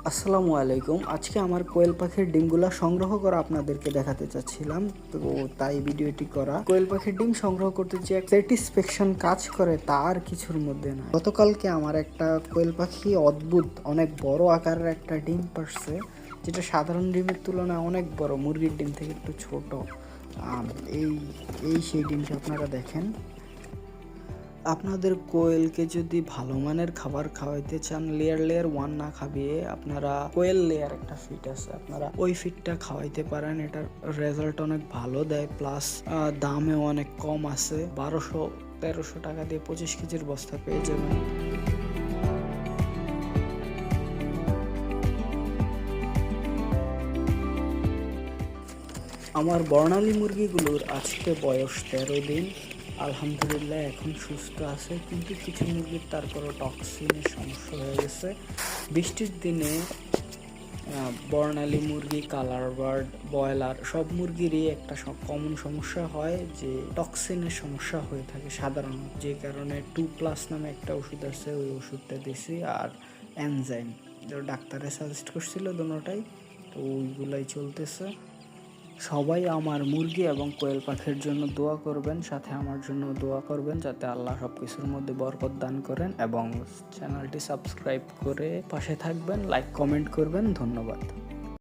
আসসালামু আলাইকুম। আজকে আমার কোয়েল পাখির ডিমগুলা সংগ্রহ করা আপনাদেরকে দেখাতে চাচ্ছিলাম, তো তাই ভিডিওটি করা। কোয়েল পাখির ডিম সংগ্রহ করতে যে স্যাটিসফ্যাকশন কাজ করে তা আর কিছুর মধ্যে না। গতকালকে আমার একটা কোয়েল পাখি অদ্ভুত অনেক বড় আকারের একটা ডিম পারছে, যেটা সাধারণ ডিমের তুলনায় অনেক বড়, মুরগির ডিম থেকে একটু ছোট। এই এই সেই ডিমটা আপনারা দেখেন। আপনাদের কোয়েলকে যদি ভালো মানের খাবার খাওয়াইতে চান, লেয়ার 1 না খাবিয়ে আপনারা কোয়েল লেয়ার একটা ফিড আছে, আপনারা ওই ফিডটা খাওয়াইতে পারেন। এটার রেজাল্ট অনেক ভালো দেয়, প্লাস দামেও অনেক কম আছে। 1200-1300 টাকা দিয়ে 25 কেজির বস্তা পেয়ে যাবেন। আমার বর্ণালী মুরগিগুলোর আজকে বয়স 13 দিন। আলহামদুলিল্লাহ এখন সুস্থ আছে, কিন্তু কিছু মুরগির তারপরও টক্সিনের সমস্যা হয়ে গেছে। বৃষ্টির দিনে বর্ণালী মুরগি, কালার বার্ড, ব্রয়লার সব মুরগিরই একটা কমন সমস্যা হয় যে টক্সিনের সমস্যা হয়ে থাকে সাধারণত, যে কারণে 2+ নামে একটা ওষুধ আছে, ওই ওষুধটা দিছি। আর এনজাইম ডাক্তারে সাজেস্ট করছিল দুটোটাই, তো ওইগুলাই চলতেছে। সবাই আমার মুরগি এবং কোয়েল পাখির জন্য দোয়া করবেন, সাথে আমার জন্য দোয়া করবেন যাতে আল্লাহ সব কিছুর মধ্যে বরকত দান করেন, এবং চ্যানেলটি সাবস্ক্রাইব করে পাশে থাকবেন, লাইক কমেন্ট করবেন। ধন্যবাদ।